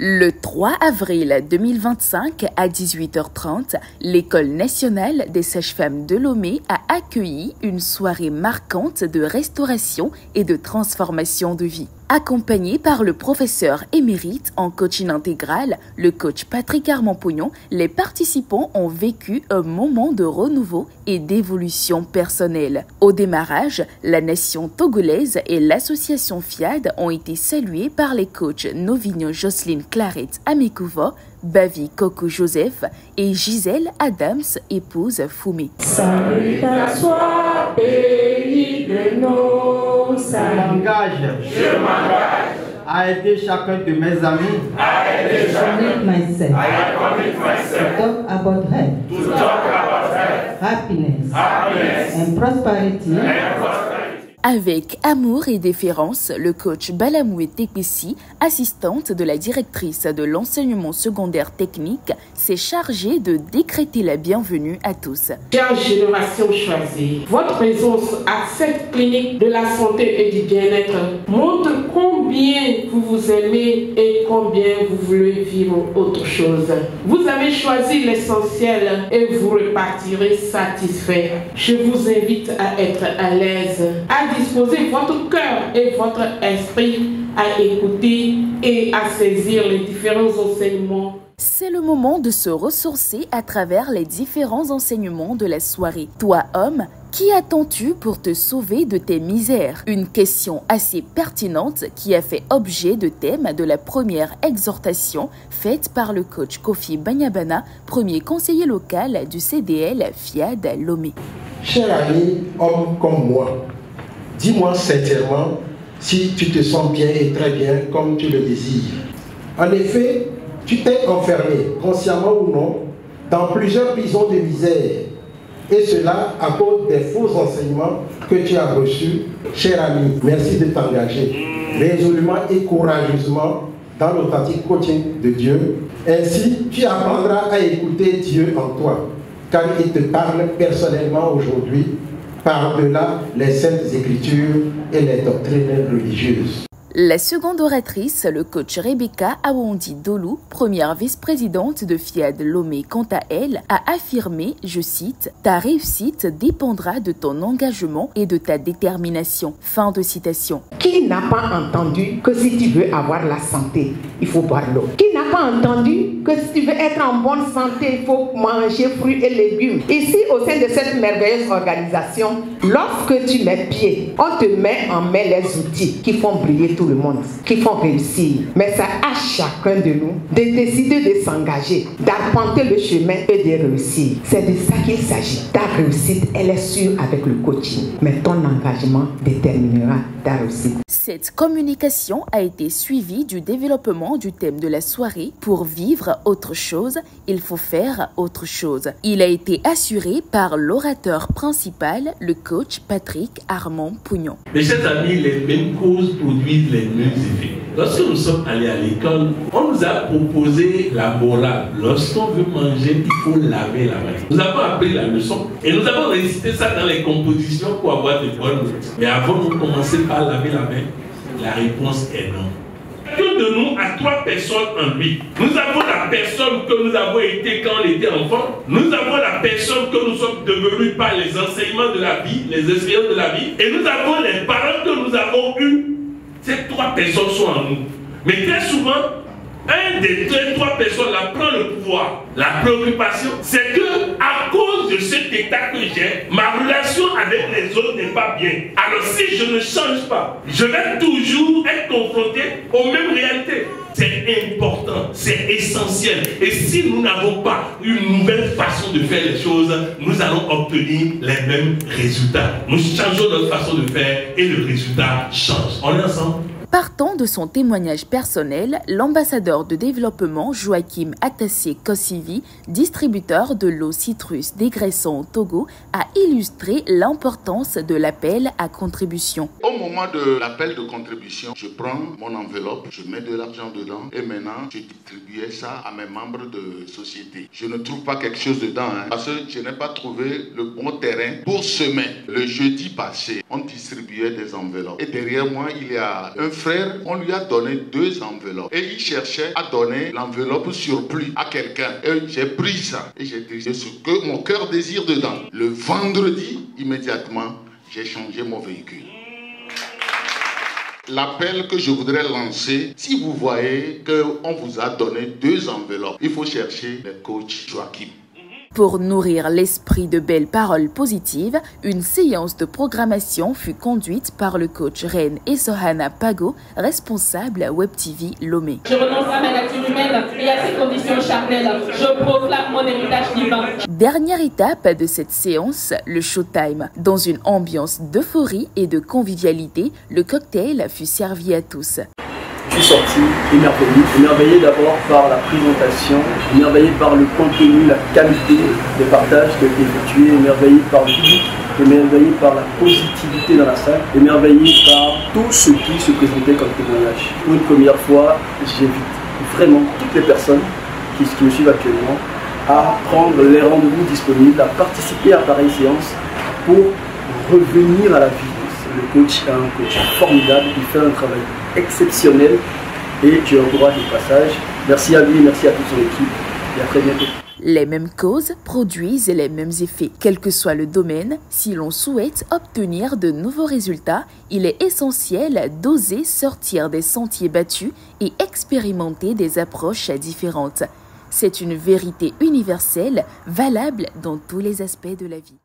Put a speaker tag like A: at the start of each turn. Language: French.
A: Le 3 avril 2025 à 18h30, l'École nationale des sages-femmes de Lomé a accueilli une soirée marquante de restauration et de transformation de vie. Accompagné par le professeur émérite en coaching intégral, le coach Patrick Armand-Pognon, les participants ont vécu un moment de renouveau et d'évolution personnelle. Au démarrage, la nation togolaise et l'association FIAD ont été saluées par les coachs Novinho Jocelyne Claret Amekouva, Bavi Coco Joseph et Gisèle Adams, épouse Foumé.
B: Salutations, pays de nos
C: Je m'engage à aider chacun de mes amis
B: myself. Talk about health, happiness and prosperity.
A: Avec amour et déférence, le coach Balamoué Tekessi, assistante de la directrice de l'enseignement secondaire technique, s'est chargée de décréter la bienvenue à tous.
D: Chère génération choisie, votre présence à cette clinique de la santé et du bien-être montre combien vous vous aimez et combien vous voulez vivre autre chose. Vous avez choisi l'essentiel et vous repartirez satisfait. Je vous invite à être à l'aise, à disposer votre cœur et votre esprit à écouter et à saisir les différents enseignements.
A: C'est le moment de se ressourcer à travers les différents enseignements de la soirée. Toi, homme, qui attends-tu pour te sauver de tes misères? Une question assez pertinente qui a fait objet de thème de la première exhortation faite par le coach Kofi Banyabana, premier conseiller local du CDL FIAD Lomé.
E: Cher ami, homme comme moi, dis-moi sincèrement si tu te sens bien et très bien comme tu le désires. En effet, tu t'es enfermé, consciemment ou non, dans plusieurs prisons de misère. Et cela à cause des faux enseignements que tu as reçus. Cher ami, merci de t'engager résolument et courageusement dans l'authentique coaching de Dieu. Ainsi, tu apprendras à écouter Dieu en toi, car il te parle personnellement aujourd'hui, par-delà les saintes écritures et les doctrines religieuses.
A: La seconde oratrice, le coach Rebecca Awondi Dolou, première vice-présidente de FIAD Lomé, quant à elle, a affirmé, je cite, « Ta réussite dépendra de ton engagement et de ta détermination ». Fin de citation.
F: Qui n'a pas entendu que si tu veux avoir la santé, il faut boire l'eau? Qui n'a pas entendu que si tu veux être en bonne santé, il faut manger fruits et légumes? Ici, au sein de cette merveilleuse organisation, lorsque tu mets pied, on te met en main les outils qui font briller tout le monde, qui font réussir. Mais c'est à chacun de nous de décider de s'engager, d'arpenter le chemin et de réussir. C'est de ça qu'il s'agit. Ta réussite, elle est sûre avec le coaching, mais ton engagement déterminera ta réussite.
A: Cette communication a été suivie du développement du thème de la soirée. Pour vivre autre chose, il faut faire autre chose. Il a été assuré par l'orateur principal, le coach Patrick Armand-Pognon.
G: Mes chers amis, les mêmes causes produisent les mêmes effets. Lorsque nous sommes allés à l'école, on nous a proposé la morale. Lorsqu'on veut manger, il faut laver la main. Nous avons appris la leçon et nous avons récité ça dans les compositions pour avoir de bonnes notes. Mais avant de commencer par laver la main, la réponse est non. Chacun de nous a trois personnes en lui. Nous avons la personne que nous avons été quand on était enfant. Nous avons la personne que nous sommes devenus par les enseignements de la vie, les expériences de la vie. Et nous avons les parents que nous avons eus. Ces trois personnes sont en nous. Mais très souvent, un des trois personnes-là prend le pouvoir. La préoccupation, c'est que à cause de cet état que j'ai, ma relation avec les autres n'est pas bien. Alors si je ne change pas, je vais toujours être confronté aux mêmes réalités. C'est important, c'est essentiel. Et si nous n'avons pas une nouvelle façon de faire les choses, nous allons obtenir les mêmes résultats. Nous changeons notre façon de faire et le résultat change. On est ensemble?
A: Partant de son témoignage personnel, l'ambassadeur de développement Joachim Atassé Kossivi, distributeur de l'eau citrus dégraissant au Togo, a illustré l'importance de l'appel à contribution.
H: Au moment de l'appel de contribution, je prends mon enveloppe, je mets de l'argent dedans et maintenant je distribuais ça à mes membres de société. Je ne trouve pas quelque chose dedans parce que je n'ai pas trouvé le bon terrain pour semer. Le jeudi passé, on distribuait des enveloppes et derrière moi, il y a un frère, on lui a donné 2 enveloppes. Et il cherchait à donner l'enveloppe surplus à quelqu'un. Et j'ai pris ça. Et j'ai dit ce que mon cœur désire dedans. Le vendredi, immédiatement, j'ai changé mon véhicule. L'appel que je voudrais lancer, si vous voyez qu'on vous a donné 2 enveloppes, il faut chercher le coach Joachim.
A: Pour nourrir l'esprit de belles paroles positives, une séance de programmation fut conduite par le coach Reine Esohana Pago, responsable Web TV Lomé.
I: Je renonce à ma nature humaine et à ses conditions charnelles. Je proclame mon héritage divin.
A: Dernière étape de cette séance, le showtime. Dans une ambiance d'euphorie et de convivialité, le cocktail fut servi à tous.
J: Je suis sorti émerveillé d'abord par la présentation, émerveillé par le contenu, la qualité des partages qui ont été effectués, émerveillé par le public, émerveillé par la positivité dans la salle, émerveillé par tout ce qui se présentait comme témoignage. Pour une première fois, j'invite vraiment toutes les personnes qui me suivent actuellement à prendre les rendez-vous disponibles, à participer à pareille séance pour revenir à la vie. Le coach est un coach formidable, il fait un travail exceptionnel et je encourage le passage. Merci à lui, merci à toute son équipe et à très bientôt.
A: Les mêmes causes produisent les mêmes effets. Quel que soit le domaine, si l'on souhaite obtenir de nouveaux résultats, il est essentiel d'oser sortir des sentiers battus et expérimenter des approches différentes. C'est une vérité universelle, valable dans tous les aspects de la vie.